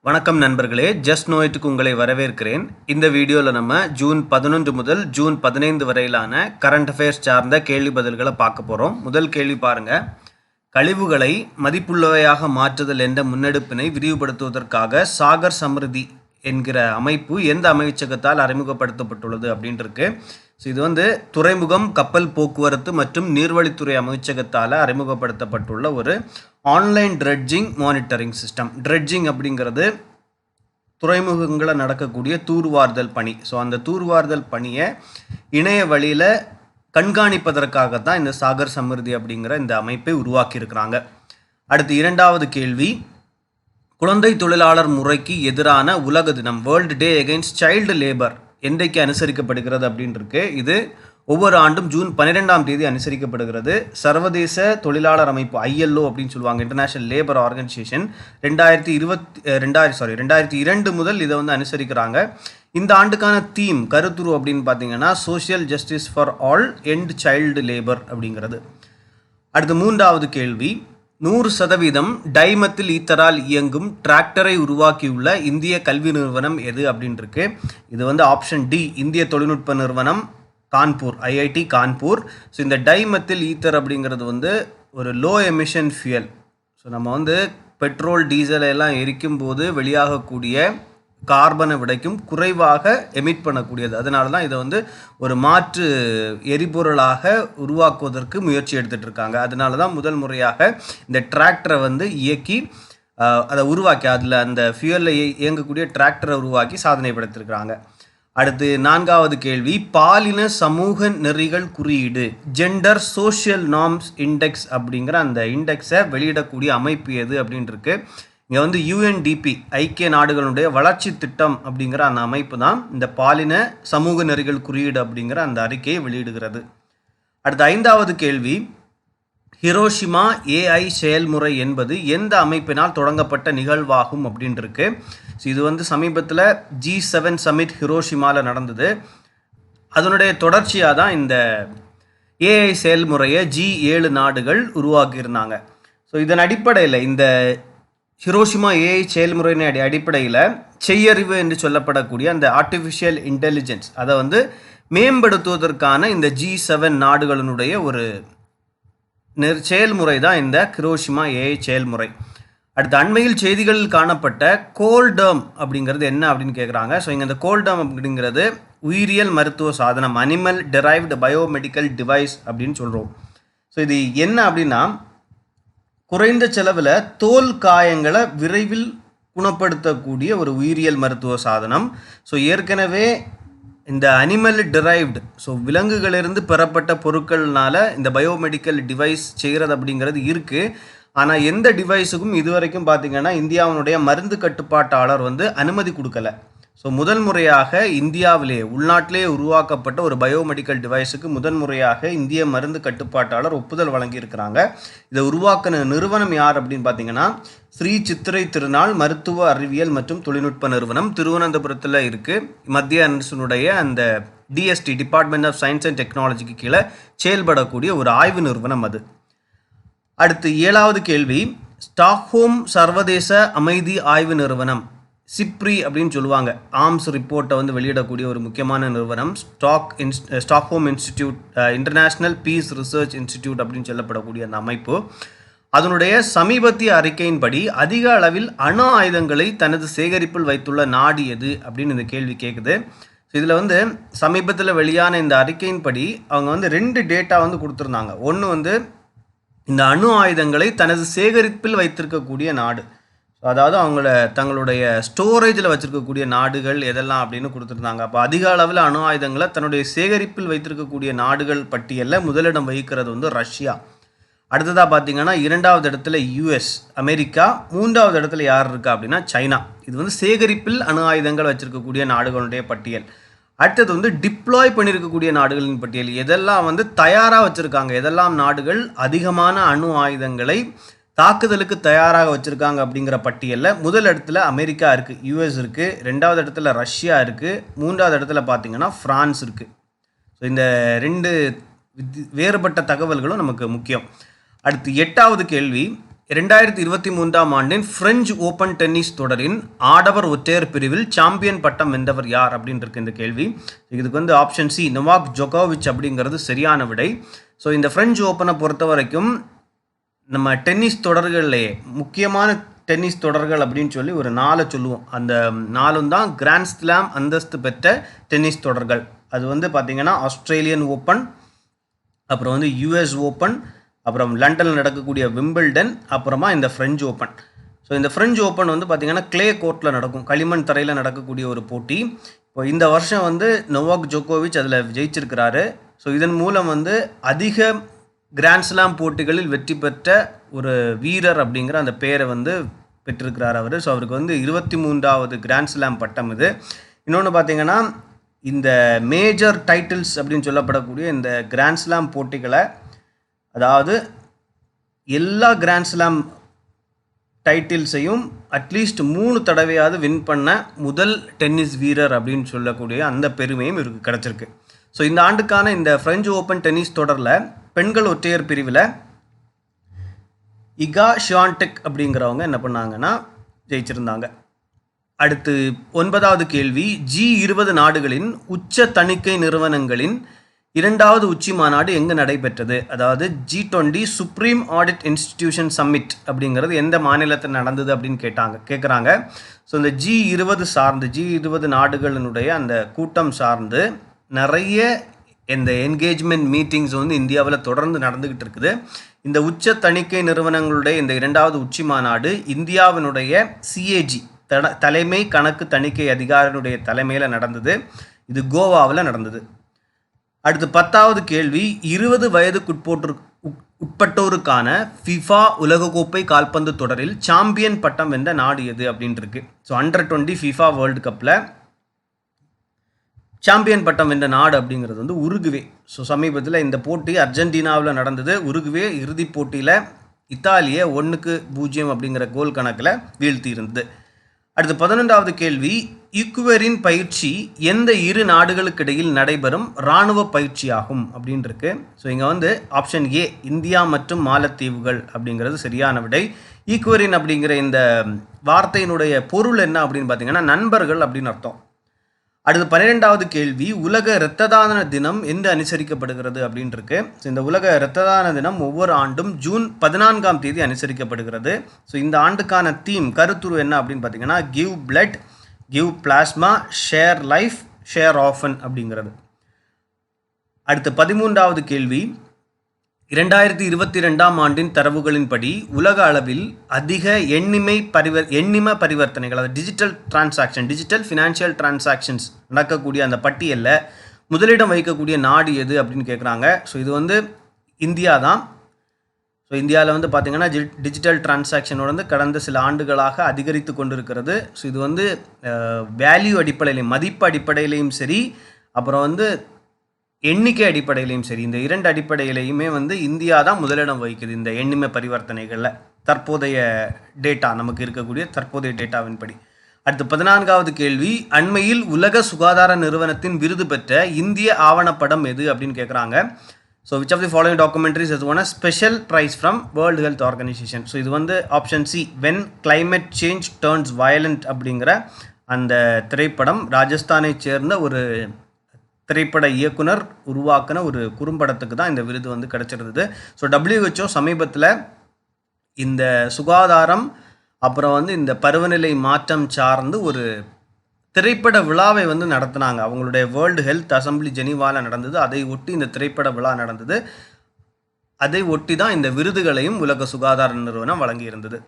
வணக்கம் நண்பர்களே, ஜஸ்ட் நோய்ட்டுக்கு உங்களை வரவேற்கிறேன். இந்த வீடியோவில் நம்ம ஜூன் 11 முதல் ஜூன் 15 வரையிலான கரண்ட் அஃபேர்ஸ் சார்ந்த கேள்வி பதில்களை பார்க்க போகிறோம். முதல் கேள்வி பாருங்க. கழிவுகளை மதிப்புள்ளவையாக மாற்றுதல் என்ற முன்னெடுப்பினை விரிவுபடுத்துவதற்காக சாகர் சமிருதி என்கிற அமைப்பு எந்த அமைச்சகத்தால் அறிமுகப்படுத்தப்பட்டுள்ளது அப்படின்ட்டு. ஸோ இது துறைமுகம், கப்பல் போக்குவரத்து மற்றும் நீர்வழித்துறை அமைச்சகத்தால் அறிமுகப்படுத்தப்பட்டுள்ள ஒரு online dredging monitoring system. Dredging அப்படிங்கிறது துறைமுகங்களை நடக்கக்கூடிய தூர்வார்தல் பணி. ஸோ அந்த தூர்வார்தல் பணியை இணைய வழியில் கண்காணிப்பதற்காகத்தான் இந்த சாகர் சமிருதி அப்படிங்கிற இந்த அமைப்பை உருவாக்கியிருக்கிறாங்க. அடுத்து இரண்டாவது கேள்வி. குழந்தை தொழிலாளர் முறைக்கு எதிரான உலக தினம், world day against child labour, என்றைக்கு அனுசரிக்கப்படுகிறது அப்படின்ட்டு. இது ஒவ்வொரு ஆண்டும் ஜூன் 12ஆம் தேதி அனுசரிக்கப்படுகிறது. சர்வதேச தொழிலாளர் அமைப்பு ILO அப்படின்னு சொல்லுவாங்க, இன்டர்நேஷனல் லேபர் ஆர்கனைசேஷன், 2002 முதல் இதை அனுசரிக்கிறாங்க. இந்த ஆண்டுக்கான தீம், கருத்துரு அப்படின்னு பார்த்தீங்கன்னா social justice for all, end child labour அப்படிங்கிறது. அடுத்து மூன்றாவது கேள்வி. 100% டைமெத்தில் ஈத்தரால் இயங்கும் டிராக்டரை உருவாக்கியுள்ள இந்திய கல்வி நிறுவனம் எது அப்படின்ட்டு. இது ஆப்ஷன் டி, இந்திய தொழில்நுட்ப நிறுவனம் கான்பூர், IIT கான்பூர். ஸோ இந்த டைமெத்தில் ஈத்தர் அப்படிங்கிறது ஒரு லோ எமிஷன் ஃபியூயல். ஸோ நம்ம பெட்ரோல், டீசல் எல்லாம் எரிக்கும் போது வெளியாகக்கூடிய கார்பனை விடைக்கும் குறைவாக எமிட் பண்ணக்கூடியது. அதனால தான் இதை ஒரு மாற்று எரிபொருளாக உருவாக்குவதற்கு முயற்சி எடுத்துகிட்டு இருக்காங்க. அதனால தான் முதல் முறையாக இந்த டிராக்டரை இயக்கி அதை உருவாக்கி, அதில் அந்த ஃபியூயலில் இயங்கக்கூடிய டிராக்டரை உருவாக்கி சாதனை படைத்திருக்கிறாங்க. அடுத்து நான்காவது கேள்வி. பாலின சமூக நெறிகள் குறியீடு, ஜெண்டர் சோஷியல் நார்ம்ஸ் இண்டெக்ஸ் அப்படிங்கிற அந்த இண்டெக்ஸை வெளியிடக்கூடிய அமைப்பு எது அப்படின்ட்டு. இங்கே UNDP, ஐக்கிய நாடுகளுடைய வளர்ச்சி திட்டம் அப்படிங்கிற அந்த அமைப்பு தான் இந்த பாலின சமூக நெறிகள் குறியீடு அப்படிங்கிற அந்த அறிக்கையை வெளியிடுகிறது. அடுத்த ஐந்தாவது கேள்வி. ஹிரோஷிமா AI செயல்முறை என்பது எந்த அமைப்பினால் தொடங்கப்பட்ட நிகழ்வாகும் அப்படின்ட்டு. ஸோ இது சமீபத்தில் G7 சமிட் ஹிரோஷிமாவில் நடந்தது. அதனுடைய தொடர்ச்சியாக தான் இந்த AI செயல்முறையை G7 நாடுகள் உருவாக்கியிருந்தாங்க. ஸோ இதன் அடிப்படையில் இந்த ஹிரோஷிமா AI செயல்முறையின் அடிப்படையில் செய்யறிவு என்று சொல்லப்படக்கூடிய அந்த ஆர்டிஃபிஷியல் இன்டெலிஜென்ஸ் அதை மேம்படுத்துவதற்கான இந்த G7 நாடுகளினுடைய ஒரு செயல்முறை தான் இந்த ஹிரோஷிமா AI செயல்முறை. அடுத்த அண்மையில் செய்திகளில் காணப்பட்ட கோல்டர்ம் அப்படிங்கிறது என்ன அப்படின்னு கேட்குறாங்க. ஸோ இங்கே இந்த கோல்டர்ம் அப்படிங்கிறது உயிரியல் மருத்துவ சாதனம், அனிமல் டெரைவ்டு பயோமெடிக்கல் டிவைஸ் அப்படின்னு சொல்கிறோம். ஸோ இது என்ன அப்படின்னா, குறைந்த செலவில் தோல் காயங்களை விரைவில் குணப்படுத்தக்கூடிய ஒரு உயிரியல் மருத்துவ சாதனம். ஸோ ஏற்கனவே இந்த அனிமல் டெரைவ்டு, ஸோ விலங்குகளிலிருந்து பெறப்பட்ட பொருட்கள்னால இந்த பயோமெடிக்கல் டிவைஸ் செய்கிறது அப்படிங்கிறது இருக்குது. ஆனால் எந்த டிவைஸுக்கும் இதுவரைக்கும் பார்த்திங்கன்னா இந்தியாவினுடைய மருந்து கட்டுப்பாட்டாளர் அனுமதி கொடுக்கல. ஸோ முதல் முறையாக இந்தியாவிலே உள்நாட்டிலே உருவாக்கப்பட்ட ஒரு பயோமெடிக்கல் டிவைஸுக்கு முதன்முறையாக இந்திய மருந்து கட்டுப்பாட்டாளர் ஒப்புதல் வழங்கியிருக்கிறாங்க. இதை உருவாக்கின நிறுவனம் யார் அப்படின்னு பார்த்தீங்கன்னா ஸ்ரீ சித்திரை திருநாள் மருத்துவ அறிவியல் மற்றும் தொழில்நுட்ப நிறுவனம், திருவனந்தபுரத்தில் இருக்குது. மத்திய அரசினுடைய அந்த DST, department of science and டெக்னாலஜிக்கு கீழே செயல்படக்கூடிய ஒரு ஆய்வு நிறுவனம் அது. அடுத்து ஏழாவது கேள்வி. ஸ்டாக்ஹோம் சர்வதேச அமைதி ஆய்வு நிறுவனம், சிப்ரி அப்படின்னு சொல்லுவாங்க, ஆர்ம்ஸ் ரிப்போர்ட்டை வெளியிடக்கூடிய ஒரு முக்கியமான நிறுவனம். Stockholm institute, international peace research institute அப்படின்னு சொல்லப்படக்கூடிய அந்த அமைப்பு, அதனுடைய சமீபத்திய அறிக்கையின்படி அதிக அளவில் அணு ஆயுதங்களை தனது சேகரிப்பில் வைத்துள்ள நாடு எது அப்படின்னு இந்த கேள்வி கேட்குது. ஸோ இதில் சமீபத்தில் வெளியான இந்த அறிக்கையின்படி அவங்க 2 டேட்டா கொடுத்துருந்தாங்க. ஒன்று இந்த அணு ஆயுதங்களை தனது சேகரிப்பில் வைத்திருக்கக்கூடிய நாடு, அதாவது தங்களுடைய ஸ்டோரேஜில் வச்சுருக்கக்கூடிய நாடுகள் எதெல்லாம் அப்படின்னு கொடுத்துருந்தாங்க. அப்போ அதிக அளவில் அணு ஆயுதங்களை தன்னுடைய சேகரிப்பில் வைத்திருக்கக்கூடிய நாடுகள் பட்டியலில் முதலிடம் வகிக்கிறது ரஷ்யா. அடுத்ததாக பார்த்தீங்கன்னா 2வது இடத்துல US, அமெரிக்கா. 3வது இடத்துல யார் இருக்கா அப்படின்னா சைனா. இது சேகரிப்பில் அணு ஆயுதங்கள் வச்சுருக்கக்கூடிய நாடுகளுடைய பட்டியல். அடுத்தது டிப்ளாய் பண்ணியிருக்கக்கூடிய நாடுகளின் பட்டியல். எதெல்லாம் தயாராக வச்சுருக்காங்க, எதெல்லாம் நாடுகள் அதிகமான அணு ஆயுதங்களை தாக்குதலுக்கு தயாராக வச்சுருக்காங்க அப்படிங்கிற பட்டியலில் முதல் இடத்துல அமெரிக்கா இருக்குது, US இருக்குது. 2வது இடத்துல ரஷ்யா இருக்குது. 3வது இடத்துல பார்த்திங்கன்னா ஃப்ரான்ஸ் இருக்குது. ஸோ இந்த 2 வேறுபட்ட தகவல்களும் நமக்கு முக்கியம். அடுத்து 8வது கேள்வி. 2023ஆம் ஆண்டின் பிரெஞ்சு ஓப்பன் டென்னிஸ் தொடரின் ஆடவர் ஒற்றையர் பிரிவில் சாம்பியன் பட்டம் வென்றவர் யார் அப்படின்னு இருக்கு இந்த கேள்வி. இதுக்கு வந்து ஆப்ஷன் சி நொவாக் ஜோகோவிச் அப்படிங்கிறது சரியான விடை. ஸோ இந்த பிரெஞ்சு ஓப்பனை பொறுத்த வரைக்கும் நம்ம டென்னிஸ் தொடர்கள்லேயே முக்கியமான டென்னிஸ் தொடர்கள் அப்படின்னு சொல்லி ஒரு 4 சொல்லுவோம். அந்த 4 தான் கிராண்ட் ஸ்லாம் அந்தஸ்து பெற்ற டென்னிஸ் தொடர்கள். அது வந்து பார்த்திங்கன்னா ஆஸ்திரேலியன் ஓப்பன், அப்புறம் வந்து யூஎஸ் ஓப்பன், அப்புறம் லண்டனில் நடக்கக்கூடிய விம்பிள்டன், அப்புறமா இந்த ஃப்ரெஞ்சு ஓப்பன். ஸோ இந்த ஃப்ரெஞ்சு ஓப்பன் வந்து பார்த்திங்கன்னா கிளே கோர்ட்டில் நடக்கும், களிமண் தரையில் நடக்கக்கூடிய ஒரு போட்டி. இப்போ இந்த வருஷம் வந்து நொவாக் ஜோகோவிச் அதில் ஜெயிச்சிருக்கிறாரு. ஸோ இதன் மூலம் வந்து அதிக கிராண்ட்ஸ்லாம் போட்டிகளில் வெற்றி பெற்ற ஒரு வீரர் அப்படிங்கிற அந்த பேரை வந்து பெற்றிருக்கிறார் அவர். ஸோ அவருக்கு வந்து 23வது கிராண்ட்ஸ்லாம் பட்டம் இது. இன்னொன்று பார்த்திங்கன்னா இந்த மேஜர் டைட்டில்ஸ் அப்படின்னு சொல்லப்படக்கூடிய இந்த கிராண்ட்ஸ்லாம் போட்டிகளை, அதாவது எல்லா கிராண்ட்ஸ்லாம் டைட்டில்ஸையும் அட்லீஸ்ட் 3 தடவையாவது வின் பண்ண முதல் டென்னிஸ் வீரர் அப்படின்னு சொல்லக்கூடிய அந்த பெருமையும் இவருக்கு கிடச்சிருக்கு. ஸோ இந்த ஆண்டுக்கான இந்த பிரெஞ்சு ஓப்பன் டென்னிஸ் தொடரில் பெண்கள் ஒற்றையர் பிரிவில் இகா ஷியான்டெக் அப்படிங்கிறவங்க என்ன பண்ணாங்கன்னா ஜெயிச்சிருந்தாங்க. அடுத்து 9வது கேள்வி, G20 நாடுகளின் உச்ச தணிக்கை நிறுவனங்களின் 2வது உச்சி மாநாடு எங்கே நடைபெற்றது? அதாவது G20 supreme audit institution submit அப்படிங்கிறது எந்த மாநிலத்தில் நடந்தது அப்படின்னு கேட்குறாங்க. ஸோ இந்த G20 நாடுகளினுடைய அந்த கூட்டம் சார்ந்து நிறைய இந்த என்கேஜ்மெண்ட் மீட்டிங்ஸ் வந்து இந்தியாவில் தொடர்ந்து நடந்துக்கிட்டு இருக்குது. இந்த உச்ச தணிக்கை நிறுவனங்களுடைய இந்த 2வது உச்சி மாநாடு இந்தியாவினுடைய CAG தலைமை கணக்கு தணிக்கை அதிகாரியுடைய தலைமையில் நடந்தது. இது கோவாவில் நடந்தது. அடுத்து 10வது கேள்வி, 20 வயதுக்குட்பட்டோருக்கான ஃபிஃபா உலகக்கோப்பை கால்பந்து தொடரில் சாம்பியன் பட்டம் வென்ற நாடு எது அப்படின்னு இருக்கு. ஸோ அண்டர்-20 ஃபிஃபா வேர்ல்டு கப்பில் சாம்பியன் பட்டம் வென்ற நாடு அப்படிங்கிறது வந்து உருகுவே. ஸோ சமீபத்தில் இந்த போட்டி அர்ஜென்டினாவில் நடந்தது. உருகுவே இறுதிப் போட்டியில் இத்தாலியை 1-0 அப்படிங்கிற கோல் கணக்கில் வீழ்த்தி இருந்தது. அடுத்து 11வது கேள்வி, ஈக்குவரின் பயிற்சி எந்த 2 நாடுகளுக்கு இடையில் நடைபெறும் இராணுவ பயிற்சியாகும் அப்படின்னு இருக்கு. ஸோ இங்கே வந்து ஆப்ஷன் ஏ இந்தியா மற்றும் மாலத்தீவுகள் அப்படிங்கிறது சரியான விடை. ஈக்குவரின் அப்படிங்கிற இந்த வார்த்தையினுடைய பொருள் என்ன அப்படின்னு பார்த்தீங்கன்னா நண்பர்கள் அப்படின்னு அர்த்தம். அடுத்து 12வது கேள்வி, உலக இரத்த தான தினம் என்று அனுசரிக்கப்படுகிறது அப்படின்னு இருக்கு. ஸோ இந்த உலக இரத்த தான தினம் ஒவ்வொரு ஆண்டும் ஜூன் 14ஆம் தேதி அனுசரிக்கப்படுகிறது. ஸோ இந்த ஆண்டுக்கான தீம் கருத்துரு என்ன அப்படின்னு பார்த்தீங்கன்னா give blood, give plasma, share life, share often அப்படிங்கிறது. அடுத்து 13வது கேள்வி, 2022ஆம் ஆண்டின் தரவுகளின்படி உலக அளவில் அதிக எண்ணிம பரிவர்த்தனைகள், அதாவது டிஜிட்டல் ஃபினான்ஷியல் டிரான்சாக்ஷன்ஸ் நடக்கக்கூடிய அந்த பட்டியலில் முதலிடம் வைக்கக்கூடிய நாடு எது அப்படின்னு கேட்குறாங்க. ஸோ இது வந்து இந்தியா தான். ஸோ இந்தியாவில் வந்து பார்த்திங்கன்னா டிஜிட்டல் டிரான்சாக்ஷனோட வந்து கடந்த சில ஆண்டுகளாக அதிகரித்து கொண்டிருக்கிறது. ஸோ இது வந்து வேல்யூ அடிப்படையிலையும் மதிப்பு அடிப்படையிலையும் சரி, அப்புறம் வந்து எண்ணிக்கை அடிப்படையிலையும் சரி, இந்த 2 அடிப்படையிலையுமே வந்து இந்தியா தான் முதலிடம் வகிக்குது இந்த எண்ணிம பரிவர்த்தனைகளில் தற்போதைய டேட்டா, நமக்கு இருக்கக்கூடிய தற்போதைய டேட்டாவின்படி. அடுத்து 14வது கேள்வி, அண்மையில் உலக சுகாதார நிறுவனத்தின் விருது பெற்ற இந்திய ஆவணப்படம் எது அப்படின்னு கேட்குறாங்க. So which of the following documentaries has won a special prize from world health organisation. So இது வந்து option C when climate change turns violent அப்படிங்கிற அந்த திரைப்படம் ராஜஸ்தானை சேர்ந்த ஒரு திரைப்பட இயக்குனர் உருவாக்கின ஒரு குறும்படத்துக்கு தான் இந்த விருது வந்து கிடைச்சிருந்தது. ஸோ WHO சமீபத்தில் இந்த சுகாதாரம் அப்புறம் வந்து இந்த பருவநிலை மாற்றம் சார்ந்து ஒரு திரைப்பட விழாவை வந்து நடத்தினாங்க. அவங்களுடைய வேர்ல்டு ஹெல்த் அசம்பிளி ஜெனீவாவில் நடந்தது. அதை ஒட்டி இந்த திரைப்பட விழா நடந்தது. அதை ஒட்டி தான் இந்த விருதுகளையும் உலக சுகாதார நிறுவனம் வழங்கியிருந்தது.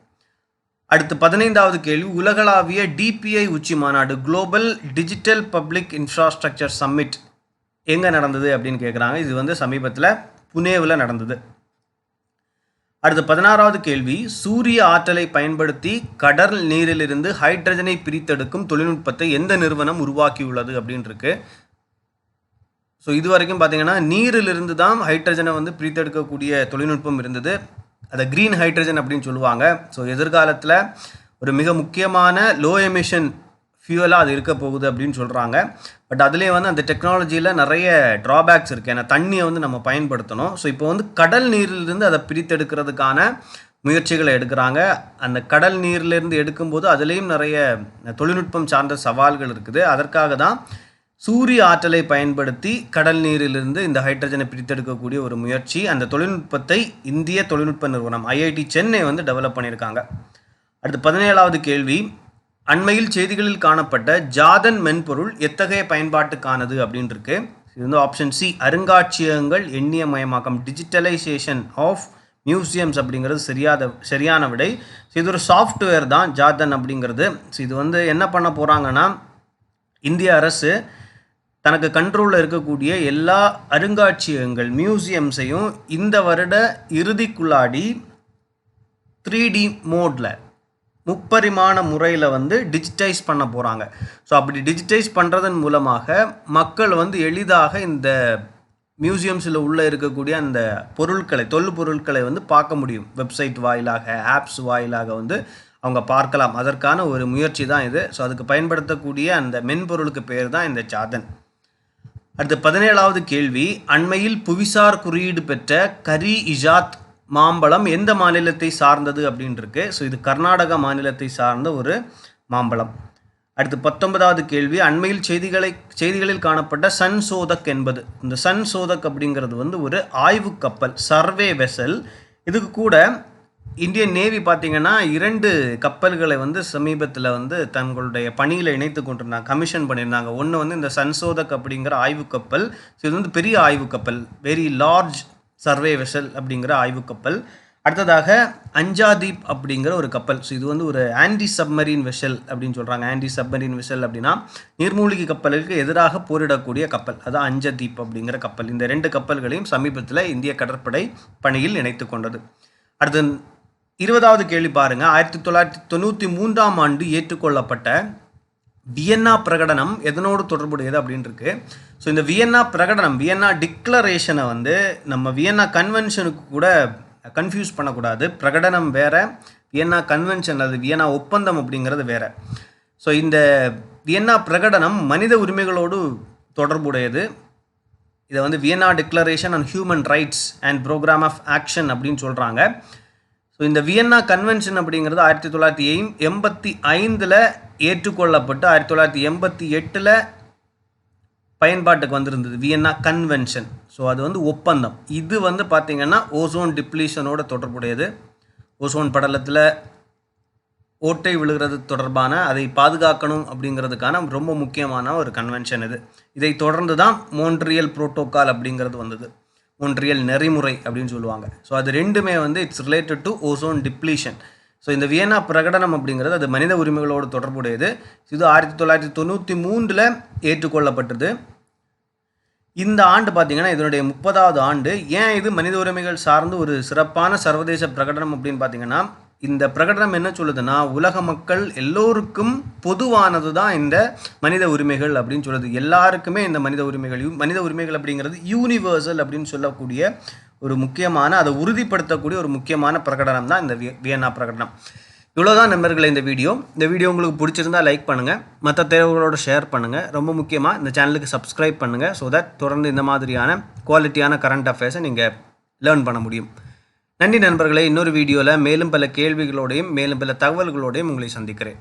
அடுத்து 15வது கேள்வி, உலகளாவிய DPI உச்சி மாநாடு global digital public infrastructure summit எங்கே நடந்தது அப்படின்னு கேட்குறாங்க. இது வந்து சமீபத்தில் புனேவில் நடந்தது. அடுத்து 16வது கேள்வி, சூரிய ஆற்றலை பயன்படுத்தி கடல் நீரிலிருந்து ஹைட்ரஜனை பிரித்தெடுக்கும் தொழில்நுட்பத்தை எந்த நிறுவனம் உருவாக்கியுள்ளது அப்படின்னு இருக்கு. ஸோ இது வரைக்கும் பார்த்தீங்கன்னா நீரிலிருந்து தான் ஹைட்ரஜனை வந்து பிரித்தெடுக்கக்கூடிய தொழில்நுட்பம் இருந்தது. அதை க்ரீன் ஹைட்ரஜன் அப்படின்னு சொல்லுவாங்க. ஸோ எதிர்காலத்தில் ஒரு மிக முக்கியமான லோ எமிஷன் ஃபியூவலாக அது இருக்க போகுது அப்படின்னு சொல்கிறாங்க. பட் அதுலேயே வந்து அந்த டெக்னாலஜியில் நிறைய ட்ராபேக்ஸ் இருக்குது. ஏன்னா தண்ணியை வந்து நம்ம பயன்படுத்தணும். ஸோ இப்போ வந்து கடல் நீரிலிருந்து அதை பிரித்தெடுக்கிறதுக்கான முயற்சிகளை எடுக்கிறாங்க. அந்த கடல் நீர்லேருந்து எடுக்கும்போது அதுலேயும் நிறைய தொழில்நுட்பம் சார்ந்த சவால்கள் இருக்குது. அதற்காக தான் சூரிய ஆற்றலை பயன்படுத்தி கடல் நீரிலிருந்து இந்த ஹைட்ரஜனை பிரித்தெடுக்கக்கூடிய ஒரு முயற்சி. அந்த தொழில்நுட்பத்தை இந்திய தொழில்நுட்ப நிறுவனம் ஐஐடி சென்னை வந்து டெவலப் பண்ணியிருக்காங்க. அடுத்து 17வது கேள்வி, அண்மையில் செய்திகளில் காணப்பட்ட ஜாதன் மென்பொருள் எத்தகைய பயன்பாட்டுக்கானது அப்படின்னு இருக்கு. இது வந்து ஆப்ஷன் சி, அருங்காட்சியகங்கள் எண்ணியமயமாக்கம், டிஜிட்டலைசேஷன் ஆஃப் மியூசியம்ஸ் அப்படிங்கிறது சரியான விடை. ஸோ இது ஒரு சாஃப்ட்வேர் தான் ஜாதன் அப்படிங்கிறது. ஸோ இது வந்து என்ன பண்ண போகிறாங்கன்னா, இந்திய அரசு தனக்கு கண்ட்ரோலில் இருக்கக்கூடிய எல்லா அருங்காட்சியகங்கள் மியூசியம்ஸையும் இந்த வருட இறுதிக்குள்ளாடி 3D மோடில் முப்பரிமாண முறையில் வந்து டிஜிட்டைஸ் பண்ண போகிறாங்க. ஸோ அப்படி டிஜிட்டைஸ் பண்ணுறதன் மூலமாக மக்கள் வந்து எளிதாக இந்த மியூசியம்ஸில் உள்ளே இருக்கக்கூடிய அந்த பொருட்களை தொல்பொருட்களை வந்து பார்க்க முடியும். வெப்சைட் வாயிலாக, ஆப்ஸ் வாயிலாக வந்து அவங்க பார்க்கலாம். அதற்கான ஒரு முயற்சி தான் இது. ஸோ அதுக்கு பயன்படுத்தக்கூடிய அந்த மென்பொருளுக்கு பேர் தான் இந்த ஜாதன். அடுத்து 17வது கேள்வி, அண்மையில் புவிசார் குறியீடு பெற்ற கரி இஜாத் மாம்பழம் எந்த மாநிலத்தை சார்ந்தது அப்படின்னு இருக்கு. ஸோ இது கர்நாடகா மாநிலத்தை சார்ந்த ஒரு மாம்பழம். அடுத்து 19வது கேள்வி, அண்மையில் செய்திகளில் காணப்பட்ட சன்சோதக் என்பது, இந்த சன்சோதக் அப்படிங்கிறது வந்து ஒரு ஆய்வு கப்பல், சர்வே வெசல். இதுக்கு கூட இந்தியன் நேவி பார்த்திங்கன்னா 2 கப்பல்களை வந்து சமீபத்தில் வந்து தங்களுடைய பணியில் இணைத்து கொண்டிருந்தாங்க, கமிஷன் பண்ணியிருந்தாங்க. ஒன்று வந்து இந்த சன்சோதக் அப்படிங்கிற ஆய்வு கப்பல். ஸோ இது வந்து பெரிய ஆய்வு கப்பல், வெரி லார்ஜ் சர்வே வெசல் அப்படிங்கிற ஆய்வு கப்பல். அடுத்ததாக அஞ்சாதீப் அப்படிங்கிற ஒரு கப்பல். ஸோ இது வந்து ஒரு ஆன்டி சப்மரீன் வெசல் அப்படின்னு சொல்கிறாங்க. ஆன்டி சப்மரீன் வெசல் அப்படின்னா நீர்மூழ்கி கப்பலுக்கு எதிராக போரிடக்கூடிய கப்பல், அதான் அஞ்சதீப் அப்படிங்கிற கப்பல். இந்த 2 கப்பல்களையும் சமீபத்தில் இந்திய கடற்படை பணியில் இணைத்து கொண்டது. அடுத்து 20வது கேள்வி பாருங்க, 1993ஆம் ஆண்டு ஏற்றுக்கொள்ளப்பட்ட வியன்னா பிரகடனம் எதனோடு தொடர்புடையது அப்படின்னு இருக்கு. ஸோ இந்த வியன்னா பிரகடனம், வியன்னா டிக்ளரேஷனை வந்து நம்ம வியன்னா கன்வென்ஷனுக்கு கூட கன்ஃபியூஸ் பண்ணக்கூடாது. பிரகடனம் வேற, வியன்னா கன்வென்ஷன் அது வியன்னா ஒப்பந்தம் அப்படிங்கிறது வேற. ஸோ இந்த வியன்னா பிரகடனம் மனித உரிமைகளோடு தொடர்புடையது. இதை வந்து Vienna declaration and human rights and programme of action அப்படின்னு சொல்கிறாங்க. ஸோ இந்த வியன்னா கன்வென்ஷன் அப்படிங்கிறது 1985 ஏற்றுக்கொள்ளப்பட்டு 1988 பயன்பாட்டுக்கு வந்திருந்தது வியன்னா கன்வென்ஷன். ஸோ அது வந்து ஒப்பந்தம். இது வந்து பார்த்திங்கன்னா ஓசோன் டிப்ளீஷனோட தொடர்புடையது. ஓசோன் படலத்தில் ஓட்டை விழுகிறது தொடர்பான, அதை பாதுகாக்கணும் அப்படிங்கிறதுக்கான ரொம்ப முக்கியமான ஒரு கன்வென்ஷன் இது. இதை தொடர்ந்து தான் மோன்ட்ரியல் புரோட்டோகால் அப்படிங்கிறது வந்தது, மோன்ட்ரியல் நெறிமுறை அப்படின்னு சொல்லுவாங்க. ஸோ அது ரெண்டுமே வந்து it's related to ozone depletion. So இந்த வியன்னா பிரகடனம் அப்படிங்கிறது அது மனித உரிமைகளோடு தொடர்புடையது. இது 1993 ஏற்றுக்கொள்ளப்பட்டது. இந்த ஆண்டு பார்த்திங்கன்னா இதனுடைய 30வது ஆண்டு. ஏன் இது மனித உரிமைகள் சார்ந்து ஒரு சிறப்பான சர்வதேச பிரகடனம் அப்படின்னு பார்த்திங்கன்னா, இந்த பிரகடனம் என்ன சொல்லுதுன்னா, உலக மக்கள் எல்லோருக்கும் பொதுவானது தான் இந்த மனித உரிமைகள் அப்படின்னு சொல்லுது. எல்லாருக்குமே இந்த மனித உரிமைகள் அப்படிங்கிறது யூனிவர்சல் அப்படின்னு சொல்லக்கூடிய ஒரு முக்கியமான, அதை உறுதிப்படுத்தக்கூடிய ஒரு முக்கியமான பிரகடனம் தான் இந்த வியன்னா பிரகடனம். இவ்வளோதான் நண்பர்களே இந்த வீடியோ. உங்களுக்கு பிடிச்சிருந்தால் லைக் பண்ணுங்கள், மற்ற தேர்வுகளோடு ஷேர் பண்ணுங்கள். ரொம்ப முக்கியமாக இந்த சேனலுக்கு சப்ஸ்கிரைப் பண்ணுங்கள். ஸோ தட் தொடர்ந்து இந்த மாதிரியான குவாலிட்டியான கரண்ட் அஃபேர்ஸை நீங்கள் லேர்ன் பண்ண முடியும். நன்றி நண்பர்களே. இன்னொரு வீடியோவில் மேலும் பல கேள்விகளோடையும் மேலும் பல தகவல்களோடையும் உங்களை சந்திக்கிறேன்.